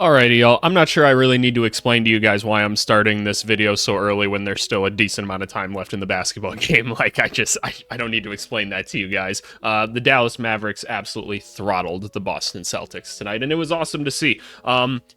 Alrighty, y'all. I'm not sure I really need to explain to you guys why I'm starting this video so early when there's still a decent amount of time left in the basketball game. Like, I don't need to explain that to you guys. The Dallas Mavericks absolutely throttled the Boston Celtics tonight, and it was awesome to see.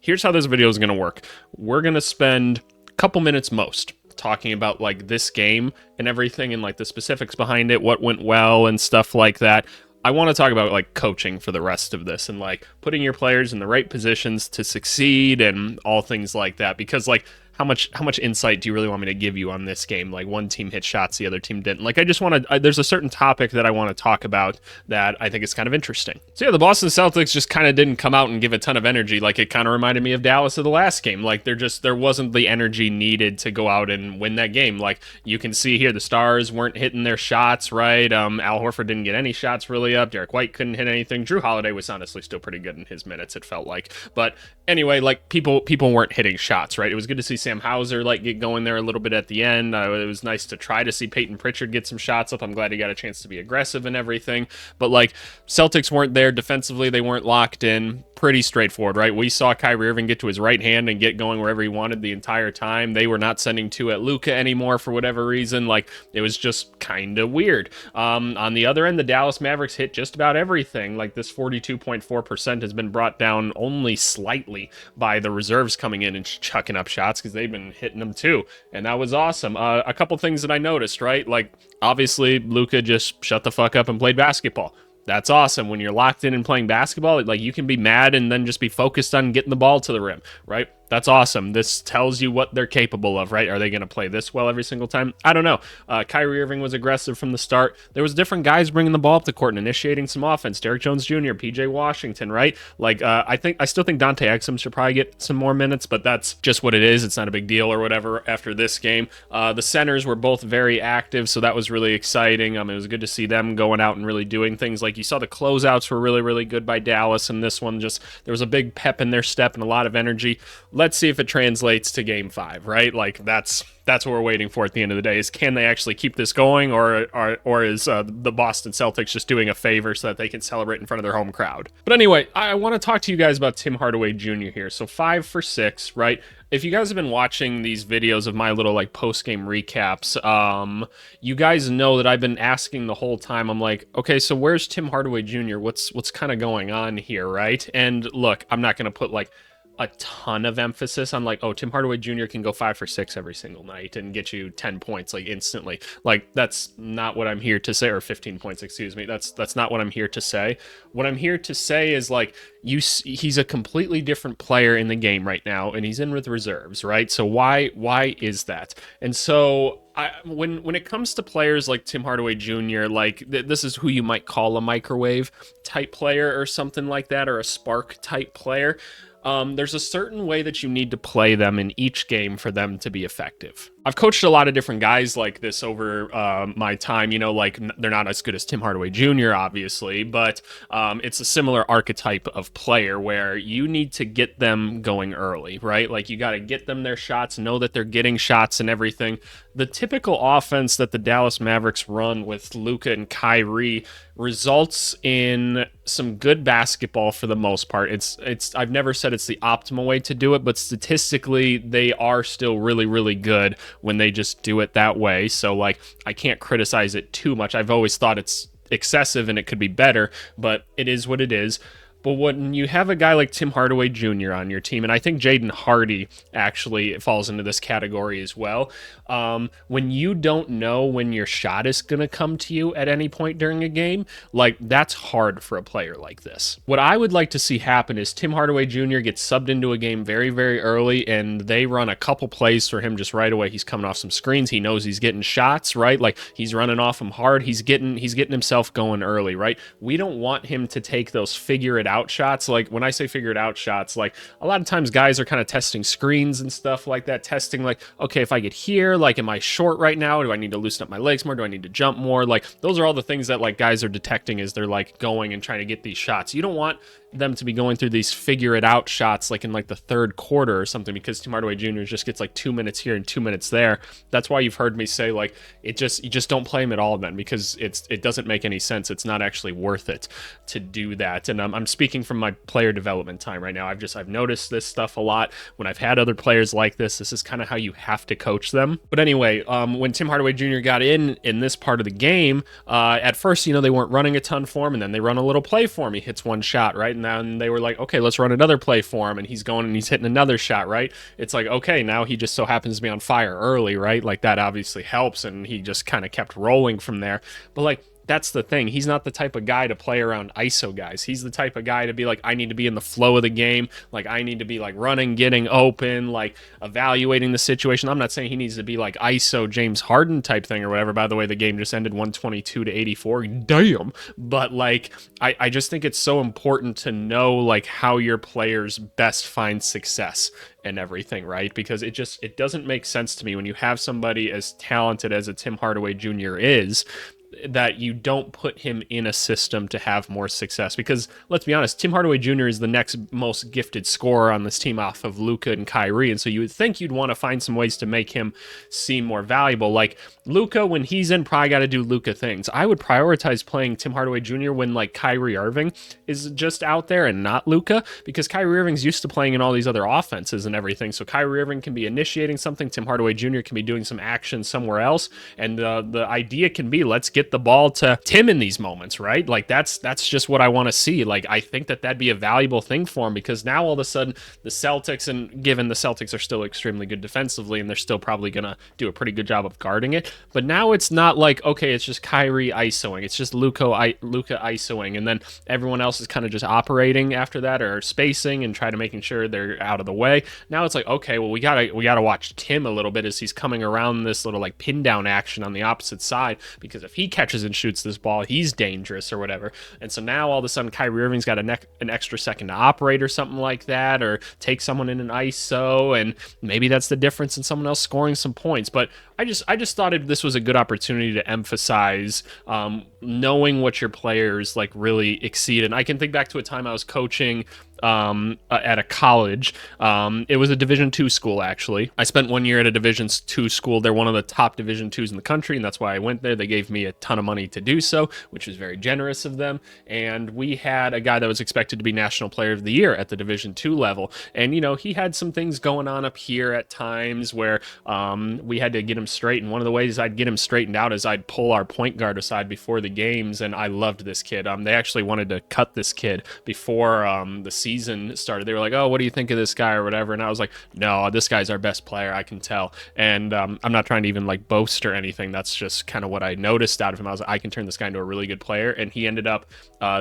Here's how this video is going to work. We're going to spend a couple minutes most talking about like this game and everything and like the specifics behind it, what went well and stuff like that. I want to talk about like coaching for the rest of this and like putting your players in the right positions to succeed and all things like that, because like how much insight do you really want me to give you on this game? Like, one team hit shots, the other team didn't. Like, I just want to there's a certain topic that I want to talk about that I think is kind of interesting. So yeah, the Boston Celtics just kind of didn't come out and give a ton of energy. Like, it kind of reminded me of Dallas of the last game. Like, there wasn't the energy needed to go out and win that game. Like, you can see here, the stars weren't hitting their shots, right? Al Horford didn't get any shots really up. Derek White couldn't hit anything. Drew Holiday was honestly still pretty good in his minutes, it felt like. But anyway, like, people weren't hitting shots, right? It was good to see Sam Hauser like get going there a little bit at the end. It was nice to try to see Peyton Pritchard get some shots up. I'm glad he got a chance to be aggressive and everything. But like, Celtics weren't there defensively. They weren't locked in. Pretty straightforward, right? We saw Kyrie Irving get to his right hand and get going wherever he wanted the entire time. They were not sending two at Luka anymore for whatever reason. Like, it was just kind of weird. On the other end, the Dallas Mavericks hit just about everything. Like, this 42.4% has been brought down only slightly by the reserves coming in and chucking up shots, because they've been hitting them too, and that was awesome. A couple things that I noticed, right? Like, obviously, Luka just shut the fuck up and played basketball. That's awesome. When you're locked in and playing basketball, like, you can be mad and then just be focused on getting the ball to the rim, right? That's awesome. This tells you what they're capable of, right? Are they going to play this well every single time? I don't know. Kyrie Irving was aggressive from the start. There was different guys bringing the ball up the court and initiating some offense. Derek Jones Jr., PJ Washington, right? Like, I still think Dante Exum should probably get some more minutes, but that's just what it is. It's not a big deal or whatever after this game. The centers were both very active, so that was really exciting. It was good to see them going out and really doing things. Like, you saw the closeouts were really, really good by Dallas, and this one just, there was a big pep in their step and a lot of energy. Let's see if it translates to game 5, right? Like, that's what we're waiting for at the end of the day, is can they actually keep this going, or is the Boston Celtics just doing a favor so that they can celebrate in front of their home crowd? But anyway, I want to talk to you guys about Tim Hardaway Jr. here. So 5 for 6, right? If you guys have been watching these videos of my little like post-game recaps, you guys know that I've been asking the whole time. I'm like, okay, so where's Tim Hardaway Jr.? What's kind of going on here, right? And look, I'm not going to put like a ton of emphasis on like, oh, Tim Hardaway Jr. can go 5 for 6 every single night and get you 10 points like instantly. Like, that's not what I'm here to say, or 15 points, excuse me. That's not what I'm here to say. What I'm here to say is like, he's a completely different player in the game right now, and he's in with reserves, right? So why is that? And so when it comes to players like Tim Hardaway Jr., like this is who you might call a microwave type player or something like that, or a spark type player. There's a certain way that you need to play them in each game for them to be effective. I've coached a lot of different guys like this over my time, you know, like they're not as good as Tim Hardaway Jr., obviously, but it's a similar archetype of player where you need to get them going early, right? Like, you got to get them their shots, know that they're getting shots and everything. The typical offense that the Dallas Mavericks run with Luka and Kyrie results in some good basketball for the most part. I've never said it's the optimal way to do it, but statistically they are still really, really good when they just do it that way. So like, I can't criticize it too much. I've always thought it's excessive and it could be better, but it is what it is. But when you have a guy like Tim Hardaway Jr. on your team, and I think Jaden Hardy actually falls into this category as well, when you don't know when your shot is going to come to you at any point during a game, like, that's hard for a player like this. What I would like to see happen is Tim Hardaway Jr. gets subbed into a game very, very early, and they run a couple plays for him just right away. He's coming off some screens. He knows he's getting shots, right? Like, he's running off them hard. He's getting himself going early, right? We don't want him to take those figure it out shots. Like, when I say figured out shots, like, a lot of times guys are kind of testing screens and stuff like that, testing like, okay, if I get here, like, am I short right now? Do I need to loosen up my legs more? Do I need to jump more? Like, those are all the things that like guys are detecting as they're like going and trying to get these shots. You don't want them to be going through these figure it out shots like in like the third quarter or something, because Tim Hardaway Jr. just gets like 2 minutes here and 2 minutes there. That's why you've heard me say like you just don't play him at all then, because it doesn't make any sense. It's not actually worth it to do that. And I'm speaking from my player development time right now. I've noticed this stuff a lot when I've had other players like this. This is kind of how you have to coach them. But anyway, when Tim Hardaway Jr. got in this part of the game, at first, they weren't running a ton for him, and then they run a little play for him. He hits one shot, right? And then they were like, okay, let's run another play for him, and he's going and he's hitting another shot, right? It's like, okay, now he just so happens to be on fire early, right? Like that obviously helps, and he just kind of kept rolling from there. But like, that's the thing. He's not the type of guy to play around ISO guys. He's the type of guy to be like, I need to be in the flow of the game. Like, I need to be like running, getting open, like evaluating the situation. I'm not saying he needs to be like ISO James Harden type thing or whatever. By the way, the game just ended 122-84. Damn. But like, I just think it's so important to know like how your players best find success and everything, right? Because it doesn't make sense to me when you have somebody as talented as a Tim Hardaway Jr. is, that you don't put him in a system to have more success. Because let's be honest, Tim Hardaway Jr. is the next most gifted scorer on this team off of Luka and Kyrie, and so you would think you'd want to find some ways to make him seem more valuable. Like Luka, when he's in, probably got to do Luka things. I would prioritize playing Tim Hardaway Jr. when like Kyrie Irving is just out there and not Luka, because Kyrie Irving's used to playing in all these other offenses and everything. So Kyrie Irving can be initiating something, Tim Hardaway Jr. can be doing some action somewhere else, and the idea can be, let's get the ball to Tim in these moments, right? Like that's just what I want to see. Like I think that'd be a valuable thing for him, because now all of a sudden the Celtics, and given the Celtics are still extremely good defensively and they're still probably gonna do a pretty good job of guarding it, but now it's not like, okay, it's just Kyrie isoing, it's just Luka isoing, and then everyone else is kind of just operating after that, or spacing and try to making sure they're out of the way. Now it's like, okay, well we gotta watch Tim a little bit as he's coming around this little like pin down action on the opposite side, because if he catches and shoots this ball, he's dangerous or whatever. And so now all of a sudden Kyrie Irving's got an extra second to operate or something like that, or take someone in an ISO, and maybe that's the difference in someone else scoring some points. But I just thought this was a good opportunity to emphasize knowing what your players like really exceed. And I can think back to a time I was coaching at a college. It was a Division II school, actually. I spent 1 year at a Division II school. They're one of the top Division IIs in the country, and that's why I went there. They gave me a ton of money to do so, which was very generous of them. And we had a guy that was expected to be National Player of the Year at the Division II level. And, he had some things going on up here at times where we had to get him straight. And one of the ways I'd get him straightened out is I'd pull our point guard aside before the games, and I loved this kid. They actually wanted to cut this kid before the season started. They were like, oh, what do you think of this guy or whatever? And I was like, no, this guy's our best player, I can tell. And I'm not trying to even like boast or anything. That's just kind of what I noticed out of him. I was like, I can turn this guy into a really good player. And he ended up,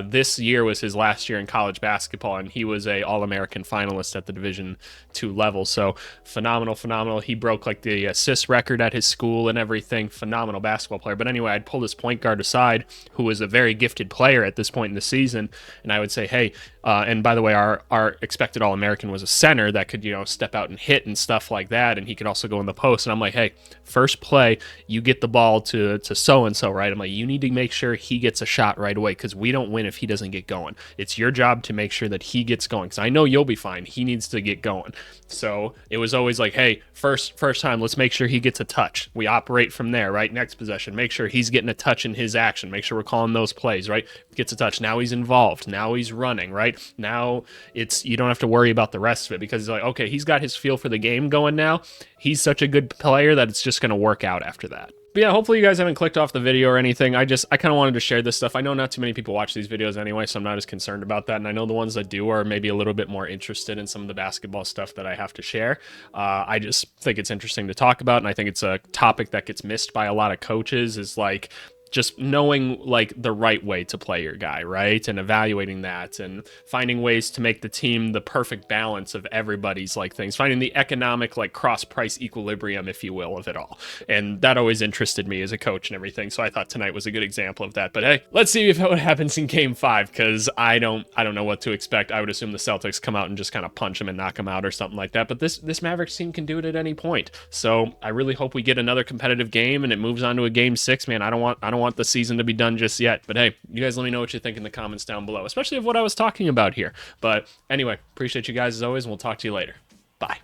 this year was his last year in college basketball, and he was a All-American finalist at the Division II level. So phenomenal. He broke like the assist record at his school and everything. Phenomenal basketball player. But anyway, I'd pull this point guard aside, who was a very gifted player at this point in the season, and I would say, hey, and by the way, our expected All-American was a center that could, step out and hit and stuff like that, and he could also go in the post. And I'm like, hey, first play, you get the ball to so-and-so, right? I'm like, you need to make sure he gets a shot right away, because we don't win if he doesn't get going. It's your job to make sure that he gets going, because I know you'll be fine. He needs to get going. So it was always like, hey, first time, let's make sure he gets a touch. We operate from there, right? Next possession, make sure he's getting a touch in his action. Make sure we're calling those plays, right? Gets a touch. Now he's involved. Now he's running, right? Now you don't have to worry about the rest of it, because it's like, okay, he's got his feel for the game going now. He's such a good player that it's just going to work out after that. But yeah, hopefully you guys haven't clicked off the video or anything. I kind of wanted to share this stuff. I know not too many people watch these videos anyway, so I'm not as concerned about that. And I know the ones that do are maybe a little bit more interested in some of the basketball stuff that I have to share. I just think it's interesting to talk about, and I think it's a topic that gets missed by a lot of coaches, is like just knowing like the right way to play your guy, right? And evaluating that and finding ways to make the team the perfect balance of everybody's like things, finding the economic like cross price equilibrium, if you will, of it all. And that always interested me as a coach and everything. So I thought tonight was a good example of that. But hey, let's see what happens in game 5, because I don't know what to expect. I would assume the Celtics come out and just kind of punch them and knock them out or something like that. But this Mavericks team can do it at any point. So I really hope we get another competitive game and it moves on to a game 6, man. I don't want want the season to be done just yet. But hey, you guys let me know what you think in the comments down below, especially of what I was talking about here. But anyway, appreciate you guys as always, and we'll talk to you later. Bye.